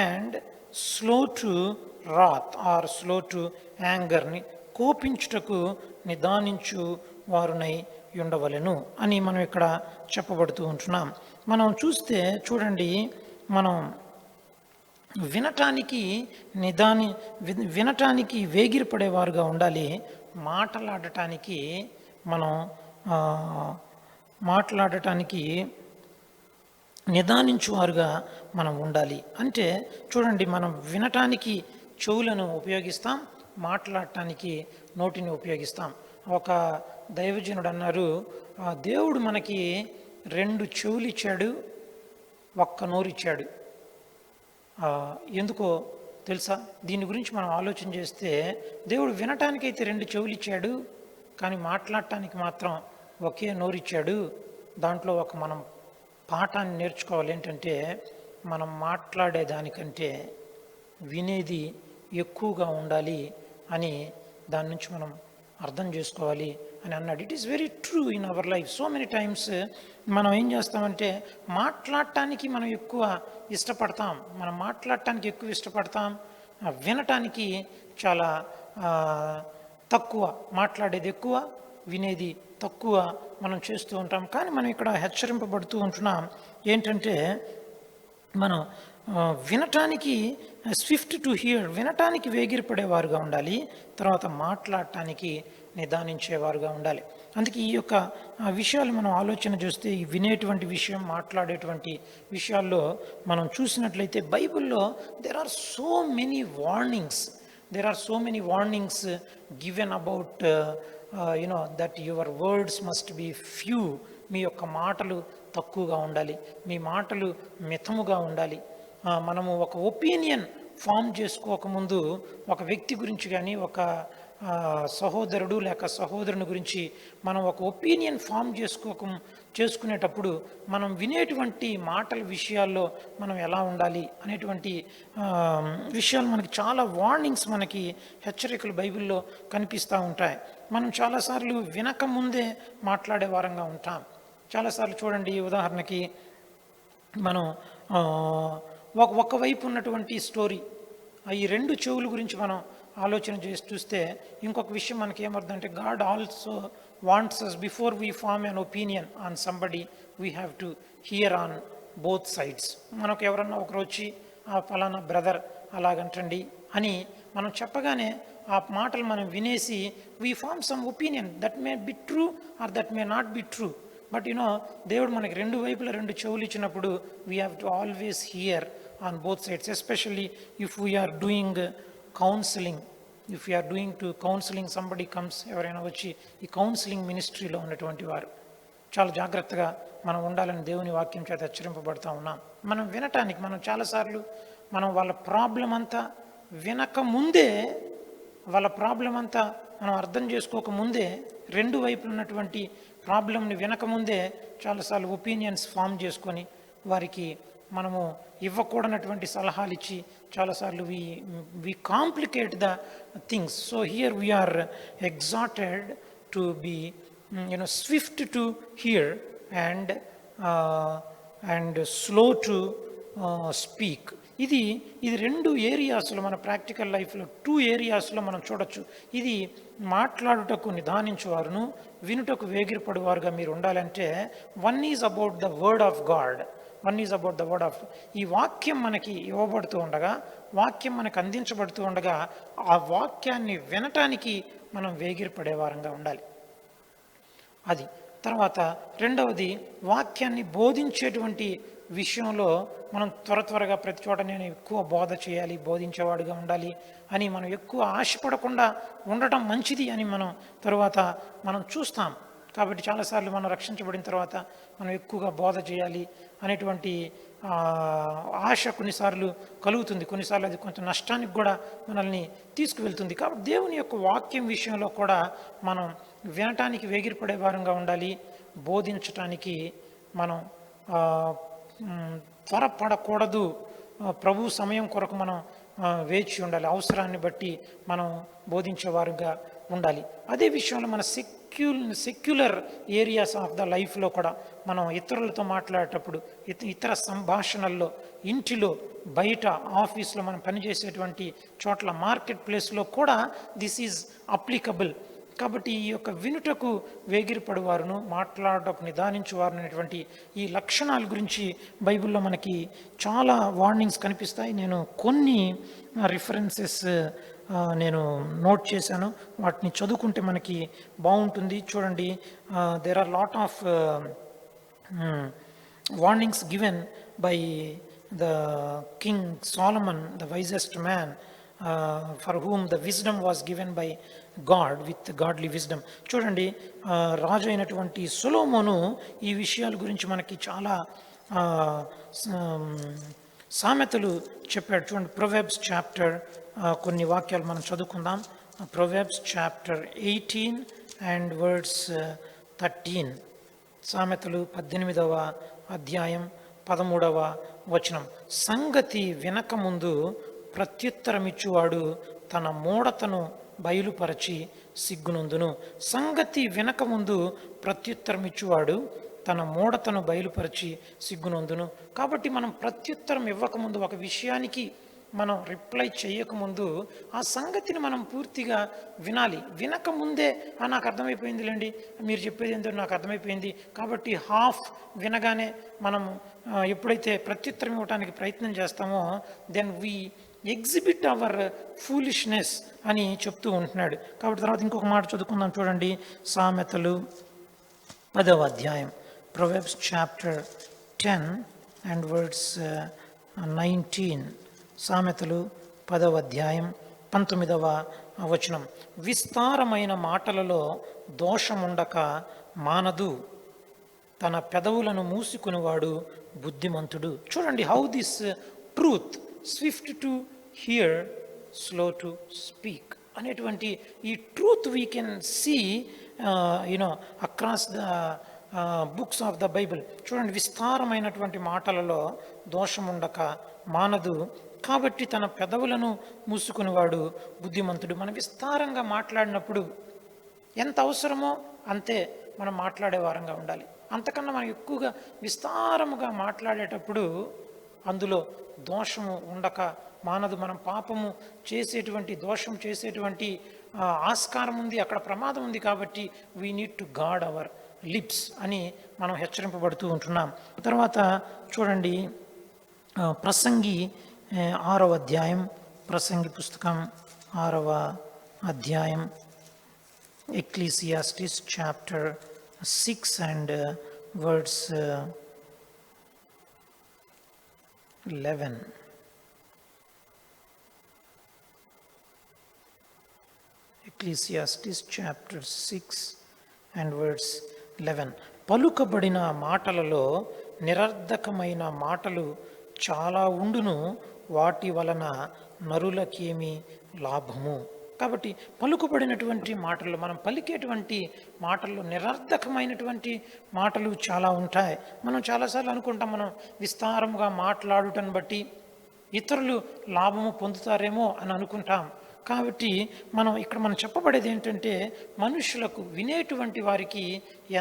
and slow to wrath or slow to anger ని కోపించుటకు నిదానించు వారునై ఉండవలెను అని మనం ఇక్కడ చెప్పబడుతూ ఉంటున్నాం. మనం చూస్తే చూడండి, మనం వినటానికి వేగిరపడేవారుగా ఉండాలి. మాట్లాడటానికి నిదానించువారుగా మనం ఉండాలి. అంటే చూడండి, మనం వినటానికి చెవులను ఉపయోగిస్తాం, మాట్లాడటానికి నోటిని ఉపయోగిస్తాం. ఒక దైవజనుడు అన్నారు, దేవుడు మనకి 2 చెవులు ఇచ్చాడు, 1 నోరు ఇచ్చాడు. ఎందుకో తెలుసా? దీని గురించి మనం ఆలోచన చేస్తే దేవుడు వినటానికైతే 2 చెవులు ఇచ్చాడు, కానీ మాట్లాడటానికి మాత్రం ఒకే నోరు ఇచ్చాడు. దాంట్లో మనం పాఠాన్ని నేర్చుకోవాలి. ఏంటంటే మనం మాట్లాడేదానికంటే వినేది ఎక్కువగా ఉండాలి అని దాని నుంచి మనం అర్థం చేసుకోవాలి. అని అన్నాడు. It is very true in our life. So many times మనం ఏం చేస్తామంటే మాట్లాడటానికి మనం ఎక్కువ ఇష్టపడతాం, మనం మాట్లాడటానికి ఎక్కువ ఇష్టపడతాం, వినటానికి చాలా తక్కువ, మాట్లాడేది ఎక్కువ, వినేది తక్కువ మనం చేస్తూ ఉంటాం. కానీ మనం ఇక్కడ హెచ్చరింపబడుతూ ఉంటున్నాం ఏంటంటే మనం వినటానికి స్విఫ్ట్ టు హియర్, వినటానికి వేగిరపడేవారుగా ఉండాలి, తర్వాత మాట్లాడటానికి నిదానించేవారుగా ఉండాలి. అందుకే ఈ యొక్క విషయాలు మనం ఆలోచన చేస్తే ఈ వినేటువంటి విషయం, మాట్లాడేటువంటి విషయాల్లో మనం చూసినట్లయితే బైబిల్లో there are so many warnings, there are so many warnings given about that your words must be few. మీ యొక్క మాటలు తక్కువగా ఉండాలి, మీ మాటలు మితముగా ఉండాలి. మనము ఒక ఒపీనియన్ ఫామ్ చేసుకోకముందు ఒక వ్యక్తి గురించి కానీ ఒక సహోదరుడు లేక సహోదరుని గురించి మనం ఒక ఒపీనియన్ ఫామ్ చేసుకునేటప్పుడు మనం వినేటువంటి మాటల విషయాల్లో మనం ఎలా ఉండాలి అనేటువంటి విషయాలు మనకి చాలా వార్నింగ్స్, మనకి హెచ్చరికలు బైబిల్లో కనిపిస్తూ ఉంటాయి. మనం చాలాసార్లు వినక ముందే మాట్లాడే వారంగా ఉంటాం. చాలాసార్లు చూడండి, ఉదాహరణకి మనం ఒకవైపు ఉన్నటువంటి స్టోరీ, ఈ రెండు చెవుల గురించి మనం ఆలోచన చేసి చూస్తే ఇంకొక విషయం మనకి ఏమర్థంటే God also wants us before we form an opinion on somebody we have to hear on both sides. మనకు ఎవరన్నా ఒకరు వచ్చి ఆ ఫలానా బ్రదర్ అలాగంటండి అని మనం చెప్పగానే ఆ మాటలు మనం వినేసి we form some opinion that may be true or that may not be true. But దేవుడు మనకి రెండు వైపులా రెండు చెవులు ఇచ్చినప్పుడు we have to always hear on both sides, especially if we are doing counselling. If you are doing to counselling, somebody comes, ఎవరైనా వచ్చి ఈ కౌన్సిలింగ్ మినిస్ట్రీలో ఉన్నటువంటి వారు చాలా జాగ్రత్తగా మనం ఉండాలని దేవుని వాక్యం చేత హెచ్చరింపబడుతూ ఉన్నాం. మనం వినటానికి మనం చాలాసార్లు మనం వాళ్ళ ప్రాబ్లం అంతా వినకముందే, వాళ్ళ ప్రాబ్లం అంతా మనం అర్థం చేసుకోకముందే, రెండు వైపులు ఉన్నటువంటి ప్రాబ్లంని వినకముందే చాలాసార్లు ఒపీనియన్స్ ఫామ్ చేసుకొని వారికి మనము ఇవ్వకూడనటువంటి సలహాలు ఇచ్చి చాలాసార్లు we complicate the things. So here we are exhorted to be swift to hear and slow to speak. ఇది రెండు ఏరియాస్లో మన ప్రాక్టికల్ లైఫ్లో 2 ఏరియాస్లో మనం చూడొచ్చు. ఇది మాట్లాడుటకు నిదానించేవారును వినుటకు వేగిరపడేవారుగా మీరు ఉండాలంటే one is about the word of God, one is about the word of. ఈ వాక్యం మనకి ఇవ్వబడుతూ ఉండగా, వాక్యం మనకు అందించబడుతూ ఉండగా ఆ వాక్యాన్ని వినటానికి మనం వేగిరపడేవారంగా ఉండాలి. అది తర్వాత రెండవది, వాక్యాన్ని బోధించేటువంటి విషయంలో మనం త్వరగా ప్రతి చోట నేను ఎక్కువ బోధ చేయాలి, బోధించేవాడుగా ఉండాలి అని మనం ఎక్కువ ఆశపడకుండా ఉండటం మంచిది అని మనం చూస్తాం. కాబట్టి చాలాసార్లు మనం రక్షించబడిన తర్వాత మనం ఎక్కువగా బోధ చేయాలి అనేటువంటి ఆశ కొన్నిసార్లు కలుగుతుంది, కొన్నిసార్లు అది కొంచెం నష్టానికి కూడా మనల్ని తీసుకువెళ్తుంది. కాబట్టి దేవుని యొక్క వాక్యం విషయంలో కూడా మనం వినటానికి వేగిరపడే వారంగా ఉండాలి, బోధించటానికి మనం త్వరపడకూడదు. ప్రభు సమయం కొరకు మనం వేచి ఉండాలి, అవసరాన్ని బట్టి మనం బోధించేవారుగా ఉండాలి. అదే విషయంలో మన సెక్యులర్ ఏరియాస్ ఆఫ్ ద లైఫ్లో కూడా మనం ఇతరులతో మాట్లాడేటప్పుడు, ఇతర సంభాషణల్లో, ఇంటిలో, బయట, ఆఫీస్లో, మనం పనిచేసేటువంటి చోట్ల, మార్కెట్ ప్లేస్లో కూడా దిస్ ఈజ్ అప్లికబుల్. కాబట్టి ఈ యొక్క వినుటకు వేగిరపడువారును మాట్లాడటకు నిదానించువారు అనేటువంటి ఈ లక్షణాల గురించి బైబిల్లో మనకి చాలా వార్నింగ్స్ కనిపిస్తాయి. నేను కొన్ని రిఫరెన్సెస్ నేను నోట్ చేశాను, వాటిని చదువుకుంటే మనకి బాగుంటుంది. చూడండి, there are lot of warnings given by the king Solomon, the wisest man, for whom the wisdom was given by God with godly wisdom. చూడండి, రాజు అయినటువంటి సొలొమోను ఈ విషయాల గురించి మనకి చాలా సామెతలు చెప్పాడు. చూడండి, ప్రొవెర్బ్స్ చాప్టర్ కొన్ని వాక్యాలు మనం చదువుకుందాం. Proverbs chapter 18 and verse 13. సామెతలు 18వ అధ్యాయం 13వ వచనం. సంగతి వినకముందు ప్రత్యుత్తరమిచ్చువాడు తన మూఢతను బయలుపరచి సిగ్గునందును. సంగతి వినకముందు ప్రత్యుత్తరం ఇచ్చువాడు తన మూఢతను బయలుపరిచి సిగ్గునందును. కాబట్టి మనం ప్రత్యుత్తరం ఇవ్వకముందు, ఒక విషయానికి మనం రిప్లై చేయకముందు ఆ సంగతిని మనం పూర్తిగా వినాలి. వినకముందే నాకు అర్థమైపోయిందిలేండి, మీరు చెప్పేది ఏంటో నాకు అర్థమైపోయింది కాబట్టి హాఫ్ వినగానే మనం ఎప్పుడైతే ప్రత్యుత్తరం ఇవ్వడానికి ప్రయత్నం చేస్తామో then we exhibit our foolishness అని చెప్తూ ఉంటున్నాడు. కాబట్టి తర్వాత ఇంకొక మాట చదువుకుందాం చూడండి. సామెతలు 10వ అధ్యాయం, Proverbs chapter 10 and verse 19. సామెతలు 10వ అధ్యాయం 19వ వచనం. విస్తారమైన మాటలలో దోషముండక మానదు, తన పెదవులను మూసుకునివాడు బుద్ధిమంతుడు. చూడండి how this truth, swift to hear, slow to speak అనేటువంటి ఈ truth we can see across the books of the Bible. చూడండి, విస్తారమైనటువంటి మాటలలో దోషముండక మానదు, కాబట్టి తన పెదవులను మూసుకునివాడు బుద్ధిమంతుడు. మనం విస్తారంగా మాట్లాడినప్పుడు ఎంత అవసరమో అంతే మనం మాట్లాడే వారంగా ఉండాలి. అంతకన్నా మనం ఎక్కువగా విస్తారముగా మాట్లాడేటప్పుడు అందులో దోషము ఉండక మానదు. మనం పాపము చేసేటువంటి, దోషం చేసేటువంటి ఆస్కారం ఉంది, అక్కడ ప్రమాదం ఉంది. కాబట్టి we need to guard our lips అని మనం హెచ్చరింపబడుతూ ఉంటున్నాం. తర్వాత చూడండి, ప్రసంగి 6వ అధ్యాయం, ప్రసంగి పుస్తకం 6వ అధ్యాయం, Ecclesiastes chapter 6 and verse 11. Ecclesiastes chapter 6 and verse 11. పలుకబడిన మాటలలో నిరర్ధకమైన మాటలు చాలా ఉండును, వాటి వలన నరులకేమి లాభము. కాబట్టి పలుకుబడినటువంటి మాటలు, మనం పలికేటువంటి మాటల్లో నిరర్ధకమైనటువంటి మాటలు చాలా ఉంటాయి. మనం చాలాసార్లు అనుకుంటాం, మనం విస్తారముగా మాట్లాడుటను బట్టి ఇతరులు లాభము పొందుతారేమో అని అనుకుంటాం. కాబట్టి మనం చెప్పబడేది ఏంటంటే, మనుషులకు, వినేటువంటి వారికి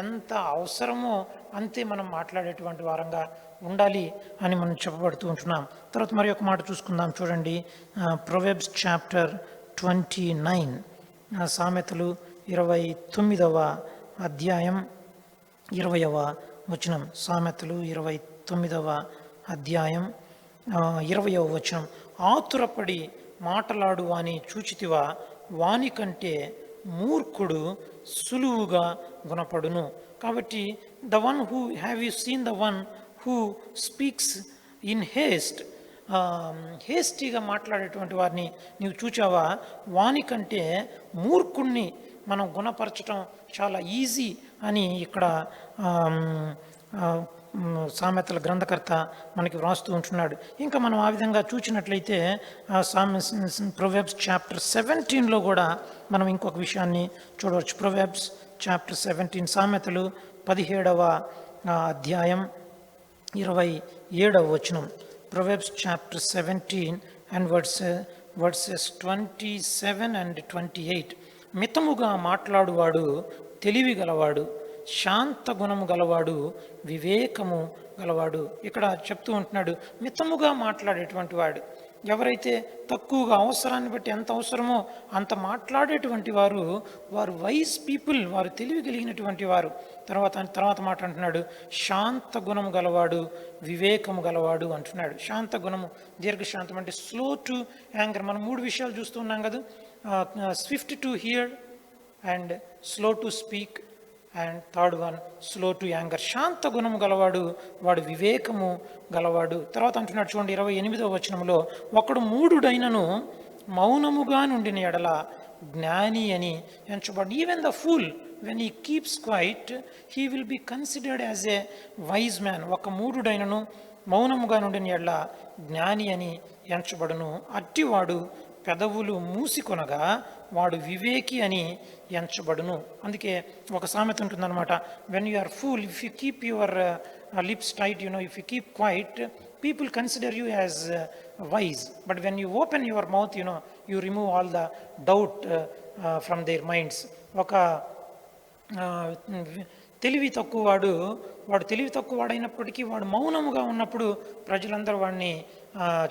ఎంత అవసరమో అంతే మనం మాట్లాడేటువంటి వారంగా ఉండాలి అని మనం చెప్పబడుతూ ఉంటున్నాం. తర్వాత మరి ఒక మాట చూసుకుందాం చూడండి. ప్రొవెర్బ్స్ చాప్టర్ 29, సామెతలు 29వ అధ్యాయం 20వ వచనం. సామెతలు 29వ అధ్యాయం 20వ వచనం. ఆతురపడి మాటలాడు వాని చూచితివా, వాని కంటే మూర్ఖుడు సులువుగా గుణపడును. కాబట్టి the one who have you seen the one who speaks in haste, హేస్టీగా మాట్లాడేటువంటి వారిని నీవు చూచావా, వానికంటే మూర్ఖుణ్ణి మనం గుణపరచటం చాలా ఈజీ అని ఇక్కడ సామెతల గ్రంథకర్త మనకి వ్రాస్తూ ఉంటున్నాడు. ఇంకా మనం ఆ విధంగా చూచినట్లయితే ప్రొవెర్బ్స్ చాప్టర్ 17లో కూడా మనం ఇంకొక విషయాన్ని చూడవచ్చు. ప్రొవెర్బ్స్ చాప్టర్ 17, సామెతలు 17వ అధ్యాయం 27వ వచనం. Proverbs chapter 17 and verses 27 and 28. మితముగా మాట్లాడువాడు తెలివి గలవాడు, శాంత గుణము గలవాడు వివేకము గలవాడు. ఇక్కడ చెప్తూ ఉంటున్నాడు, మితముగా మాట్లాడేటువంటి వాడు. ఎవరైతే తక్కువగా, అవసరాన్ని బట్టి ఎంత అవసరమో అంత మాట్లాడేటువంటి వారు వైజ్ పీపుల్, వారు తెలివి కలిగినటువంటి వారు. తర్వాత మాట అంటున్నాడు, శాంత గుణము గలవాడు వివేకము గలవాడు అంటున్నాడు. శాంత గుణము, దీర్ఘశాంతం అంటే స్లో టు యాంగర్. మనం 3 విషయాలు చూస్తున్నాం కదా, swift to hear and slow to speak and third one slow to anger. శాంత గుణము గలవాడు వాడు వివేకము గలవాడు. తర్వాత అంటున్నాడు చూడండి 28వ వచనంలో, ఒకడు మూఢుడైనను మౌనముగా నుండిన ఎడల జ్ఞాని అని ఎంచబడి. Even the fool when he keeps quiet he will be considered as a wise man. ఒక మూఢుడైనను మౌనముగా నుండిన ఎడల జ్ఞాని అని ఎంచబడును. అట్టివాడు పెదవులు మూసికొనగా వాడు వివేకి అని ఎంచబడును. అందుకే ఒక సామెత ఉంటుందన్నమాట, when you are fool, if you keep your lips tight, if you keep quiet, people consider you as wise, but when you open your mouth, you remove all the doubt from there minds. ఒక ఆ, తెలివి తక్కువ వాడు తెలివి తక్కువ వాడైనప్పటికీ వాడు మౌనముగా ఉన్నప్పుడు ప్రజలందరూ వాడిని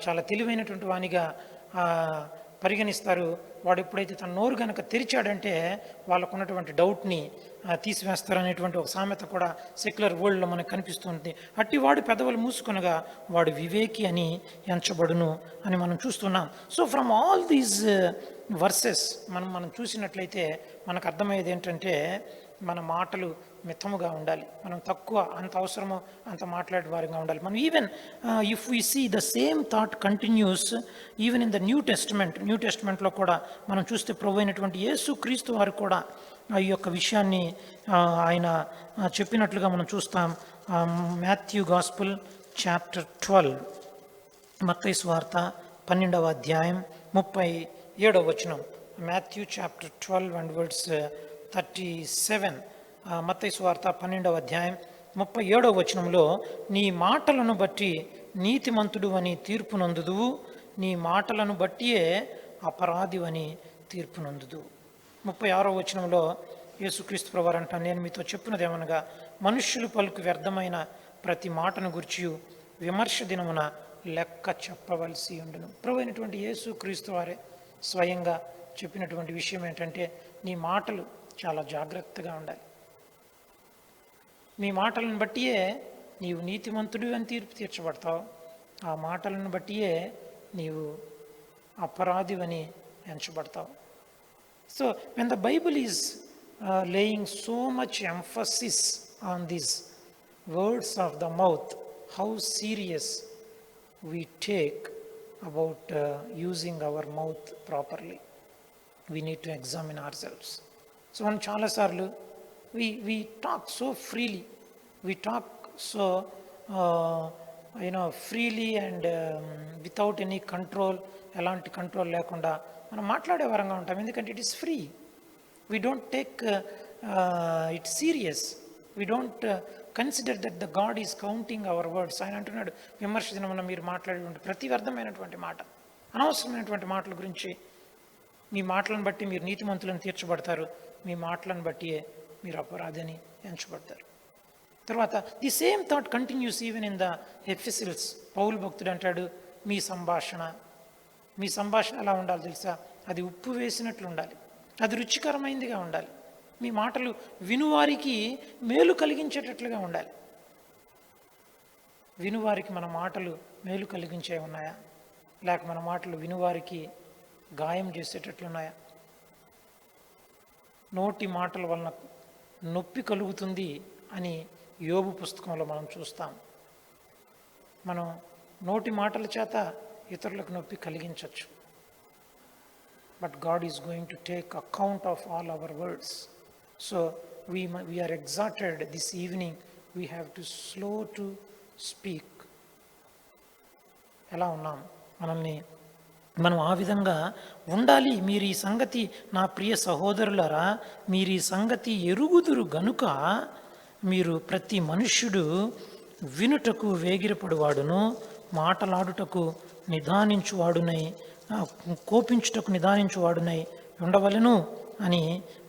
చాలా తెలివైనటువంటి వానిగా పరిగణిస్తారు. వాడు ఎప్పుడైతే తన నోరు కనుక తెరిచాడంటే వాళ్ళకు ఉన్నటువంటి డౌట్ని తీసివేస్తారు అనేటువంటి ఒక సామెత కూడా సెక్యులర్ వరల్డ్లో మనకు కనిపిస్తుంది. అట్టి వాడు పెదవులు మూసుకొనగా వాడు వివేకి అని ఎంచబడును అని మనం చూస్తున్నాం. So from all these versus మనం చూసినట్లయితే మనకు అర్థమయ్యేది ఏంటంటే మన మాటలు మితముగా ఉండాలి. మనం తక్కువ అంత అవసరమో అంత మాట్లాడే వారిగా ఉండాలి. మనం even if we see the same thought continues even in the New టెస్ట్మెంట్లో కూడా మనం చూస్తే ప్రభు అయినటువంటి యేసు క్రీస్తు వారు కూడా ఈ యొక్క విషయాన్ని ఆయన చెప్పినట్లుగా మనం చూస్తాం. మాథ్యూ గాస్పుల్ చాప్టర్ 12, మత్తయి సువార్త 12వ అధ్యాయం 37వ వచనం. Matthew chapter 12 and verse 37. మత్తయి సువార్త 12వ అధ్యాయం 37వ వచనంలో, నీ మాటలను బట్టి నీతిమంతుడు అని తీర్పు నొందుదువు, నీ మాటలను బట్టియే అపరాధివని తీర్పు నొందుదు. 36వ వచనంలో యేసుక్రీస్తు ప్రభువారు అంటాను, నేను మీతో చెప్పినదేమనగా మనుష్యులు పలుకు వ్యర్థమైన ప్రతి మాటను గురించి విమర్శ దినమున లెక్క చెప్పవలసి ఉండును. ప్రభు అయినటువంటి యేసుక్రీస్తు వారే స్వయంగా చెప్పినటువంటి విషయం ఏంటంటే నీ మాటలు చాలా జాగ్రత్తగా ఉండాలి. నీ మాటలను బట్టియే నీవు నీతిమంతుడు అని తీర్పు తీర్చబడతావు, ఆ మాటలను బట్టియే నీవు అపరాధివని ఎంచబడతావు. So when the Bible is laying so much emphasis on these words of the mouth, how serious we take about using our mouth properly. We need to examine ourselves. So on చాలాసార్లు we talk so freely, we talk so freely and without any control, ఎలాంటి control లేకుండా మనం మాట్లాడే వరంగా ఉంటాం. ఎందుకంటే it is free. We don't take it serious. We don't consider that the God is counting our words. ఆయన అంటున్నాడు, విమర్శ దినమున మీరు మాట్లాడేటువంటి ప్రతి వ్యర్థమైనటువంటి మాట, అనవసరమైనటువంటి మాటల గురించి, మీ మాటలను బట్టి మీరు నీతిమంతులను తీర్చబడతారు, మీ మాటలను బట్టియే మీరు అపరాధిని ఎంచబడతారు. తర్వాత the same thought continues even in the Ephesians. Paul భక్తుడు అంటాడు, మీ సంభాషణ ఎలా ఉండాలి తెలుసా? అది ఉప్పు వేసినట్లు ఉండాలి, అది రుచికరమైనదిగా ఉండాలి, మీ మాటలు వినువారికి మేలు కలిగించేటట్లుగా ఉండాలి. వినువారికి మన మాటలు మేలు కలిగించే ఉన్నాయా, లేక మన మాటలు వినువారికి గాయం చేసేటట్లున్నాయా? నోటి మాటల వలన నొప్పి కలుగుతుంది అని యోబు పుస్తకంలో మనం చూస్తాం. మనం నోటి మాటల చేత ఇతరులకు నొప్పి కలిగించవచ్చు. But God is going to take account of all our words. So we are exhorted this evening, we have to slow to speak. ఎలా ఉన్నాం? మనం ఆ విధంగా ఉండాలి. మీరు ఈ సంగతి నా ప్రియ సహోదరులారా, మీరు ఈ సంగతి ఎరుగుదురు గనుక మీరు ప్రతి మనుష్యుడు వినుటకు వేగిరపడువాడును, మాటలాడుటకు నిదానించువాడునై, కోపించుటకు నిదానించువాడునై ఉండవలెను అని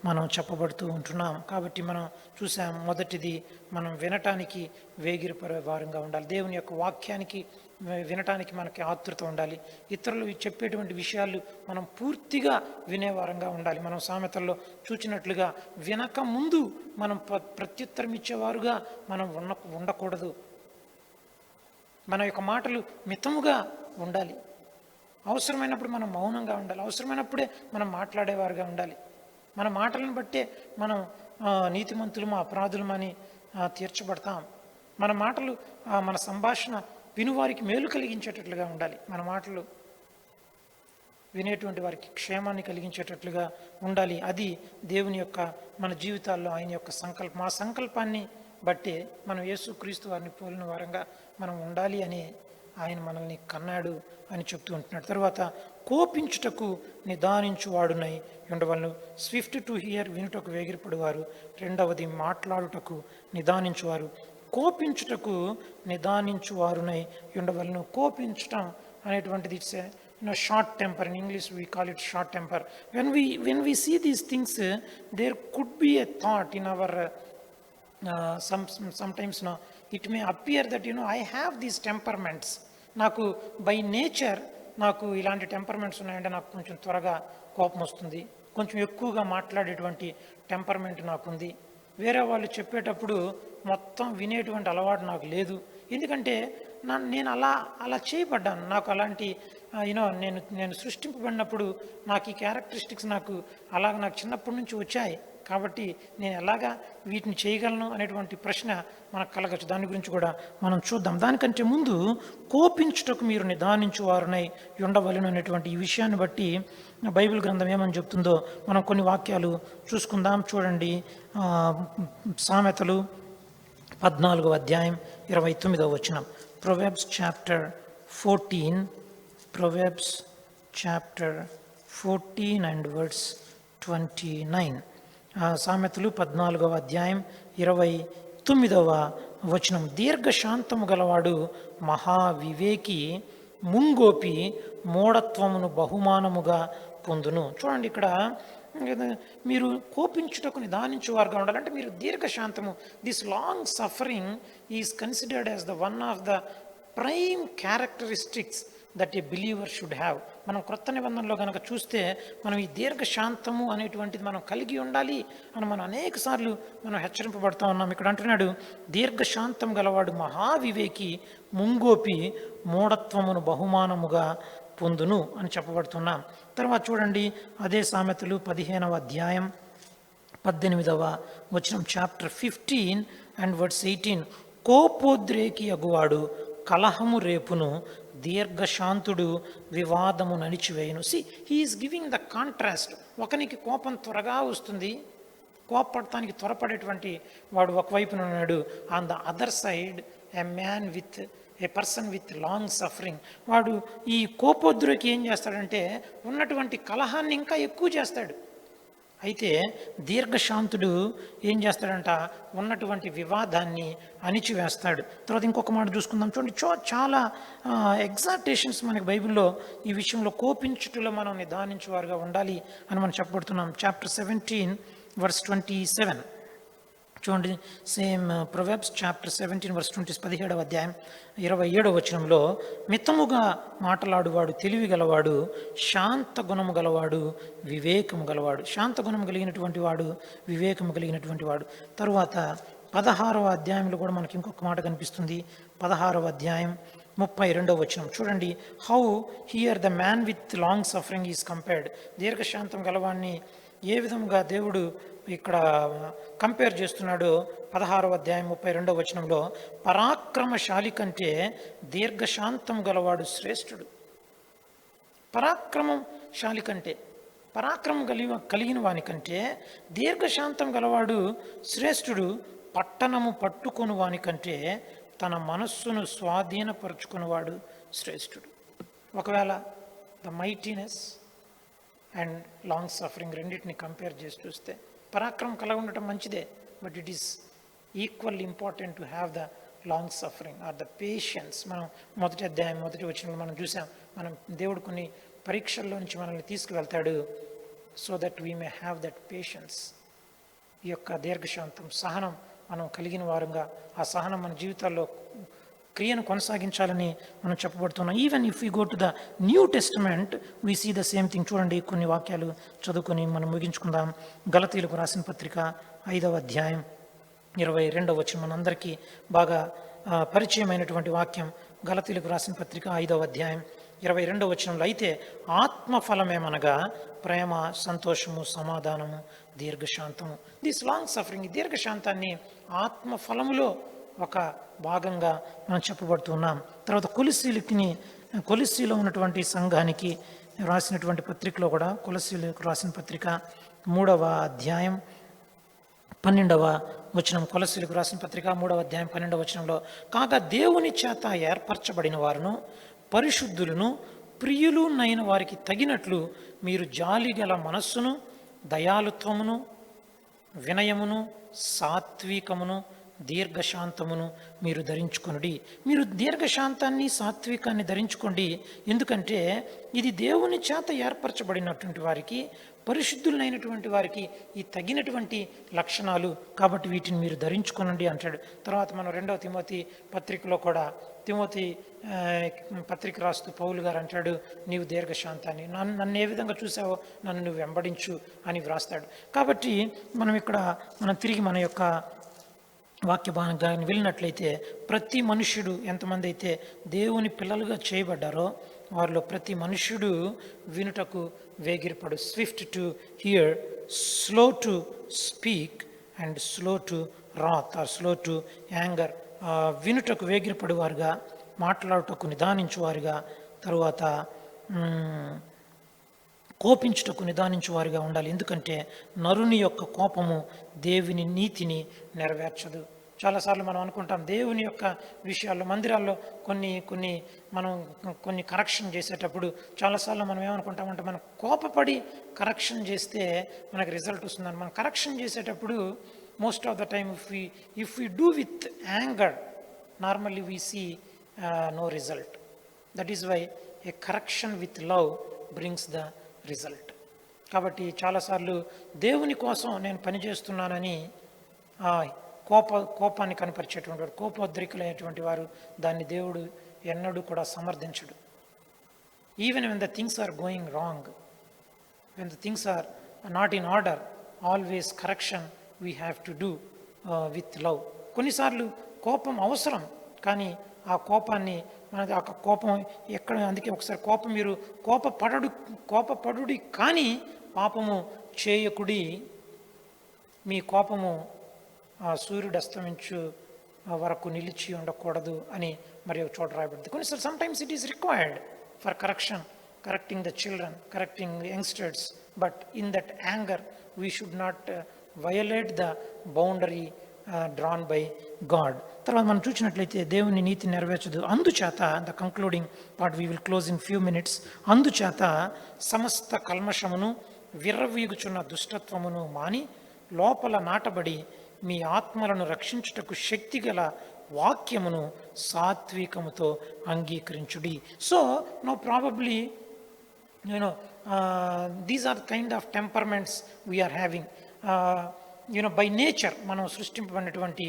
మనం చెప్పబడుతూ ఉంటున్నాం. కాబట్టి మనం చూసాం, మొదటిది మనం వినటానికి వేగిరపడే వారంగా ఉండాలి. దేవుని యొక్క వాక్యానికి వినటానికి మనకి ఆతృత ఉండాలి. ఇతరులు చెప్పేటువంటి విషయాలు మనం పూర్తిగా వినేవారంగా ఉండాలి. మనం సామెతల్లో చూచినట్లుగా వినక ముందు మనం ప్రత్యుత్తరం ఇచ్చేవారుగా మనం ఉండకూడదు. మన యొక్క మాటలు మితముగా ఉండాలి. అవసరమైనప్పుడు మనం మౌనంగా ఉండాలి, అవసరమైనప్పుడే మనం మాట్లాడేవారుగా ఉండాలి. మన మాటలను బట్టే మనం నీతిమంతులమా అపరాధులమని తీర్చబడతాం. మన మాటలు మన సంభాషణ వినువారికి మేలు కలిగించేటట్లుగా ఉండాలి. మన మాటలు వినేటువంటి వారికి క్షేమాన్ని కలిగించేటట్లుగా ఉండాలి. అది దేవుని యొక్క మన జీవితాల్లో ఆయన యొక్క సంకల్పం. ఆ సంకల్పాన్ని బట్టే మనం యేసుక్రీస్తు వారిని పోలిన వారంగా మనం ఉండాలి అని ఆయన మనల్ని కన్నాడు అని చెప్తూ ఉంటున్నాడు. తర్వాత కోపించుటకు నిదానించువాడునై ఉండవలను. స్విఫ్ట్ టు హియర్, వినుటకు వేగిరపడువారు. రెండవది మాట్లాడుటకు నిదానించువారు. కోపించుటకు నిదానించువారునై ఉండవలను. కోపించటం అనేటువంటిది short temper. In English we call it short temper. When we see these things, there could be a thought in our sometimes it may appear that I have these temperaments. నాకు by nature నాకు ఇలాంటి temperaments ఉన్నాయంటే నాకు కొంచెం త్వరగా కోపం వస్తుంది, కొంచెం ఎక్కువగా మాట్లాడేటువంటి టెంపర్మెంట్ నాకుంది. వేరే వాళ్ళు చెప్పేటప్పుడు మొత్తం వినేటువంటి అలవాటు నాకు లేదు. ఎందుకంటే నేను అలా చేయబడ్డాను. నాకు అలాంటి నేను సృష్టింపబడినప్పుడు నాకు ఈ క్యారెక్టరిస్టిక్స్ నాకు చిన్నప్పటి నుంచి వచ్చాయి. కాబట్టి నేను ఎలాగా వీటిని చేయగలను అనేటువంటి ప్రశ్న మనకు కలగచ్చు. దాని గురించి కూడా మనం చూద్దాం. దానికంటే ముందు కోపించుటకు మీరు నిదానించువారునై ఉండవలెను అనేటువంటి ఈ విషయాన్ని బట్టి బైబిల్ గ్రంథం ఏమని చెప్తుందో మనం కొన్ని వాక్యాలు చూసుకుందాం. చూడండి, సామెతలు 14వ అధ్యాయం 29వ వచనం. Proverbs chapter 14 and verse 29. సామెతలు 14వ అధ్యాయం 29వ వచనం. దీర్ఘశాంతము గలవాడు మహావివేకి, ముంగోపి మూఢత్వమును బహుమానముగా పొందును. చూడండి, ఇక్కడ మీరు కోపించుటకు నిదానించువారుగా ఉండాలంటే మీరు దీర్ఘశాంతము, this long suffering is considered as the one of the prime characteristics that a believer should have. మనం క్రొత్త నిబంధనలో కనుక చూస్తే మనం ఈ దీర్ఘశాంతము అనేటువంటిది మనం కలిగి ఉండాలి అని మనం అనేక సార్లు మనం హెచ్చరింపబడుతూ ఉన్నాం. ఇక్కడ అంటున్నాడు, దీర్ఘశాంతం గలవాడు మహావివేకి, ముంగోపి మూఢత్వమును బహుమానముగా పొందును అని చెప్పబడుతున్నాం. తర్వాత చూడండి, అదే సామెతలు 15వ అధ్యాయం 18వ వచనం, చాప్టర్ 15 and verse 18. కోపోద్రేకి అగువాడు కలహము రేపును, దీర్ఘశాంతుడు వివాదము నడిచివేయును. He is giving the contrast. ఒకనికి కోపం త్వరగా వస్తుంది, కోపడటానికి త్వరపడేటువంటి వాడు ఒకవైపున ఉన్నాడు. On the other side a person with long suffering. వాడు ఈ కోపోద్రేకి ఏం చేస్తాడంటే ఉన్నటువంటి కలహాన్ని ఇంకా ఎక్కువ చేస్తాడు. అయితే దీర్ఘశాంతుడు ఏం చేస్తాడంట, ఉన్నటువంటి వివాదాన్ని అణిచివేస్తాడు. తర్వాత ఇంకొక మాట చూసుకుందాం. చూడండి, చాలా ఎగ్జార్టేషన్స్ మనకి బైబిల్లో ఈ విషయంలో కోపించుటలో మనం నిదానించేవారుగా ఉండాలి అని మనం చెప్పబడుతున్నాం. Chapter 17 verse 27. చూడండి, సేమ్ ప్రొవెబ్స్ చాప్టర్ 17 verse 20, 17వ అధ్యాయం 27వ వచనంలో, మితముగా మాట్లాడువాడు తెలివి గలవాడు, శాంత గుణము గలవాడు వివేకము గలవాడు. శాంత గుణము కలిగినటువంటి వాడు వివేకము కలిగినటువంటి వాడు. తరువాత 16వ అధ్యాయంలో కూడా మనకి ఇంకొక మాట కనిపిస్తుంది. 16వ అధ్యాయం 32వ వచనం చూడండి. How here the man with long suffering is compared. దీర్ఘశాంతం గలవాన్ని ఏ విధంగా దేవుడు ఇక్కడ కంపేర్ చేస్తున్నాడు. 16వ అధ్యాయం 32వ వచనంలో, పరాక్రమశాలి కంటే దీర్ఘశాంతం గలవాడు శ్రేష్ఠుడు. పరాక్రమశాలి కంటే, పరాక్రమం కలిగిన వాని కంటే దీర్ఘశాంతం గలవాడు శ్రేష్ఠుడు. పట్టణము పట్టుకొని వాని కంటే తన మనస్సును స్వాధీనపరుచుకునేవాడు శ్రేష్ఠుడు. ఒకవేళ the mightiness and long suffering రెండింటిని కంపేర్ చేసి చూస్తే పరాక్రమం కలిగి ఉండటం మంచిదే, but it is equally important to have the long suffering are the patience. మనం మొదటి అధ్యాయం 1వ వచనంలో మనం చూసాం, మనం దేవుడు కొన్ని పరీక్షల్లో నుంచి మనల్ని తీసుకువెళ్తాడు so that we may have that patience. ఈ యొక్క దీర్ఘశాంతం, సహనం మనం కలిగిన వారంగా ఆ సహనం మన జీవితాల్లో క్రియను కొనసాగించాలని మనం చెప్పబడుతున్నాం. Even if you go to the New Testament we see the same thing. చూడండి, కొన్ని వాక్యాలు చదువుకొని మనం ముగించుకుందాం. గలతీయులకు రాసిన పత్రిక 5వ అధ్యాయం 22వ వచనం మనందరికీ బాగా పరిచయమైనటువంటి వాక్యం. గలతీయులకు రాసిన పత్రిక 5వ అధ్యాయం 22వ వచనంలో, అయితే ఆత్మఫలమేమనగా ప్రేమ, సంతోషము, సమాధానము, దీర్ఘశాంతము. దిస్ లాంగ్ సఫరింగ్, దీర్ఘశాంతాన్ని ఆత్మఫలములో ఒక భాగంగా మనం చెప్పబడుతున్నాం. తర్వాత కొలిస్సీలో ఉన్నటువంటి సంఘానికి రాసినటువంటి పత్రికలో కూడా, కొలస్సీలకు రాసిన పత్రిక 3వ అధ్యాయం 12వ వచనం, కొలస్సీలకు రాసిన పత్రిక 3వ అధ్యాయం 12వ వచనంలో, కాగా దేవుని చేత ఏర్పరచబడిన వారును పరిశుద్ధులను ప్రియులు నైన వారికి తగినట్లు మీరు జాలిగల మనస్సును, దయాలుత్వమును, వినయమును, సాత్వికమును దీర్ఘశాంతమును మీరు ధరించుకొనుడి. మీరు దీర్ఘశాంతాన్ని, సాత్వికాన్ని ధరించుకోండి. ఎందుకంటే ఇది దేవుని చేత ఏర్పరచబడినటువంటి వారికి, పరిశుద్ధులైనటువంటి వారికి ఈ తగినటువంటి లక్షణాలు. కాబట్టి వీటిని మీరు ధరించుకోనండి అంటాడు. తర్వాత మనం 2వ తిమోతి పత్రికలో కూడా తిమోతి పత్రిక రాస్తూ పౌలు గారు అంటాడు, నీవు దీర్ఘశాంతాన్ని, నన్ను ఏ విధంగా చూసావో నన్ను నువ్వు వెంబడించు అని వ్రాస్తాడు. కాబట్టి మనం తిరిగి మన యొక్క వాక్య భాగాన్ని వెళ్ళినట్లయితే, ప్రతి మనుష్యుడు ఎంతమంది అయితే దేవుని పిల్లలుగా చేయబడ్డారో వారిలో ప్రతి మనుష్యుడు వినుటకు వేగిరపడు. Swift to hear, slow to speak and slow to wrath or slow to anger. వినుటకు వేగిరపడు వారుగా, మాట్లాడుటకు నిదానించువారుగా, తరువాత కోపించుటకు నిదానించువారుగా ఉండాలి. ఎందుకంటే నరుని యొక్క కోపము దేవుని నీతిని నెరవేర్చదు. చాలాసార్లు మనం అనుకుంటాం దేవుని యొక్క విషయాల్లో, మందిరాల్లో కొన్ని కరెక్షన్ చేసేటప్పుడు చాలాసార్లు మనం ఏమనుకుంటామంటే, మనం కోపపడి కరెక్షన్ చేస్తే మనకు రిజల్ట్ వస్తుందని. మనం కరెక్షన్ చేసేటప్పుడు most of the time if we do with anger, normally we see no result. That is why a correction with love brings the result. కాబట్టి చాలాసార్లు దేవుని కోసం నేను పనిచేస్తున్నానని కోపాన్ని కనపరిచేటువంటి వారు, కోపోద్రికులైనటువంటి వారు, దాన్ని దేవుడు ఎన్నడూ కూడా సమర్థించడు. Even when the things are going wrong, when the things are not in order, always correction we have to do with love. కొన్నిసార్లు కోపం అవసరం, కానీ ఆ కోపాన్ని మనది, ఆ కోపం ఎక్కడ, అందుకే ఒకసారి మీరు కోపపడుడి కానీ పాపము చేయకుడి, మీ కోపము సూర్యుడు అస్తమించు వరకు నిలిచి ఉండకూడదు అని మరి ఒక చోట రాయబడింది. కొన్నిసార్లు sometimes it is required for correction, correcting the children, correcting youngsters, but in that anger we should not violate the boundary drawn by God. తర్వాత మనం చూసినట్లయితే దేవుని నీతి నెరవేర్చదు. అందుచేత, the concluding part we will close in few minutes, అందుచేత సమస్త కల్మషమును, విర్రవీగుచున్న దుష్టత్వమును మాని లోపల నాటబడి మీ ఆత్మలను రక్షించుటకు శక్తిగల వాక్యమును సాత్వికముతో అంగీకరించుడి. So no probably these are kind of temperaments we are having. By nature మనం సృష్టింపబడినటువంటి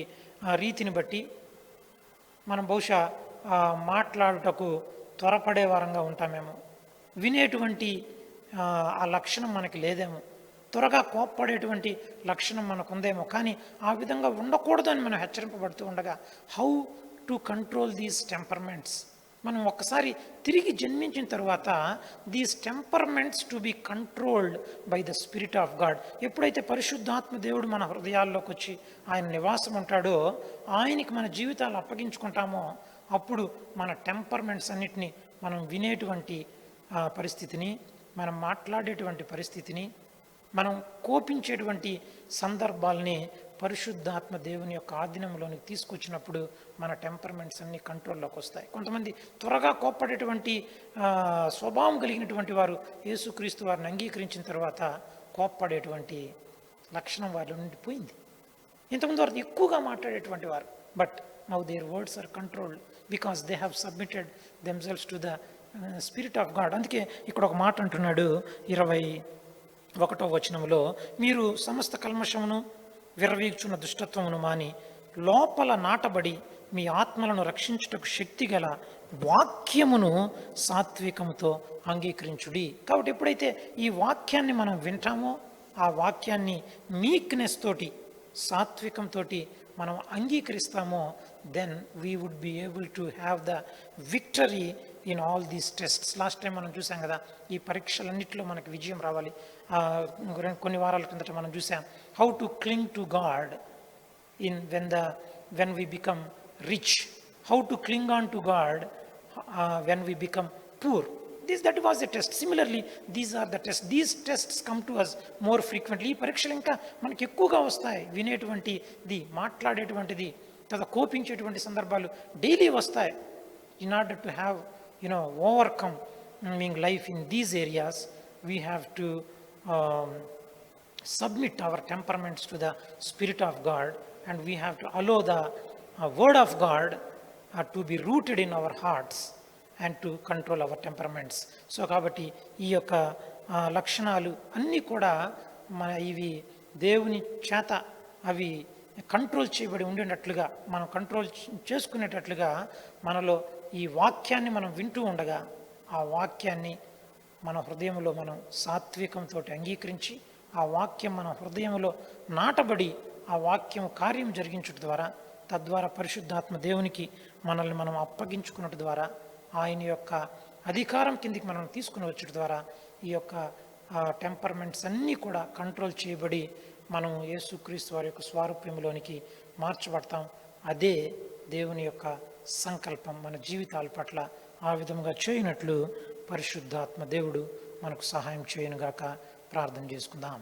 రీతిని బట్టి మనం బహుశా మాట్లాడుటకు త్వరపడే వారంగా ఉంటామేమో, వినేటువంటి ఆ లక్షణం మనకి లేదేమో, త్వరగా కోప్పడేటువంటి లక్షణం మనకు ఉందేమో. కానీ ఆ విధంగా ఉండకూడదు అని మనం హెచ్చరింపబడుతూ ఉండగా, how to control these temperaments? మనం ఒక్కసారి తిరిగి జన్మించిన తర్వాత these temperaments to be controlled by the spirit of God. ఎప్పుడైతే పరిశుద్ధాత్మ దేవుడు మన హృదయాల్లోకి వచ్చి ఆయన నివాసం ఉంటాడో, ఆయనకి మన జీవితాలు అప్పగించుకుంటామో, అప్పుడు మన టెంపర్మెంట్స్ అన్నిటినీ, మనం వినేటువంటి పరిస్థితిని, మనం మాట్లాడేటువంటి పరిస్థితిని, మనం కోపించేటువంటి సందర్భాలని పరిశుద్ధాత్మ దేవుని యొక్క ఆధీనంలోనికి తీసుకొచ్చినప్పుడు మన టెంపర్మెంట్స్ అన్ని కంట్రోల్లోకి వస్తాయి. కొంతమంది త్వరగా కోప్పడేటువంటి స్వభావం కలిగినటువంటి వారు యేసుక్రీస్తు వారిని అంగీకరించిన తర్వాత కోప్పడేటువంటి లక్షణం వారి నుండి పోయింది. ఇంతకుముందు వారు ఎక్కువగా మాట్లాడేటువంటి వారు, but now their words are controlled because they have submitted themselves to the spirit of God. అందుకే ఇక్కడ ఒక మాట అంటున్నాడు 21వ వచనంలో, మీరు సమస్త కల్మషమును, విర్రవీగుచున్న దుష్టత్వమును మాని లోపల నాటబడి మీ ఆత్మలను రక్షించుటకు శక్తి గల వాక్యమును సాత్వికముతో అంగీకరించుడి. కాబట్టి ఎప్పుడైతే ఈ వాక్యాన్ని మనం వింటామో, ఆ వాక్యాన్ని మీక్నెస్ తోటి, సాత్వికంతో మనం అంగీకరిస్తామో, then we would be able to have the victory in all these tests. Last time మనం చూసాం కదా, ఈ పరీక్షలన్నింటిలో మనకి విజయం రావాలి. కొన్ని వారాల కిందట మనం చూసాం how to క్లింగ్ to God in when we become rich, how to క్లింగ్ on to God when we become poor. That was a test. Similarly, these are the tests. These tests come to us more frequently. ఈ పరీక్షలు ఇంకా మనకి ఎక్కువగా వస్తాయి. వినేటువంటిది, మాట్లాడేటువంటిది, తర్వాత కోపించేటువంటి సందర్భాలు daily వస్తాయి. In order to have overcome life in these areas, we have to submit our temperaments to the Spirit of God, and we have to allow the Word of God to be rooted in our hearts and to control our temperaments. So కాబట్టి ఈ యొక్క లక్షణాలు అన్నీ కూడా ఇవి దేవుని చేత అవి కంట్రోల్ చేయబడి ఉండేటట్లుగా, మనం కంట్రోల్ చేసుకునేటట్లుగా మనలో ఈ వాక్యాన్ని మనం వింటూ ఉండగా ఆ వాక్యాన్ని మన హృదయంలో మనం సాత్వికంతో అంగీకరించి ఆ వాక్యం మన హృదయంలో నాటబడి ఆ వాక్యం కార్యం జరిగించడం ద్వారా, తద్వారా పరిశుద్ధాత్మ దేవునికి మనల్ని మనం అప్పగించుకున్నట్టు ద్వారా, ఆయన యొక్క అధికారం కిందికి మనం తీసుకుని వచ్చడం ద్వారా ఈ యొక్క టెంపర్మెంట్స్ అన్నీ కూడా కంట్రోల్ చేయబడి మనం యేసుక్రీస్తు వారి యొక్క స్వారూప్యంలోనికి మార్చబడతాం. అదే దేవుని యొక్క సంకల్పం మన జీవితాల పట్ల. ఆ విధంగా చేయనట్లు పరిశుద్ధాత్మ దేవుడు మనకు సహాయం చేయనుగాక. ప్రార్థన చేసుకుందాం.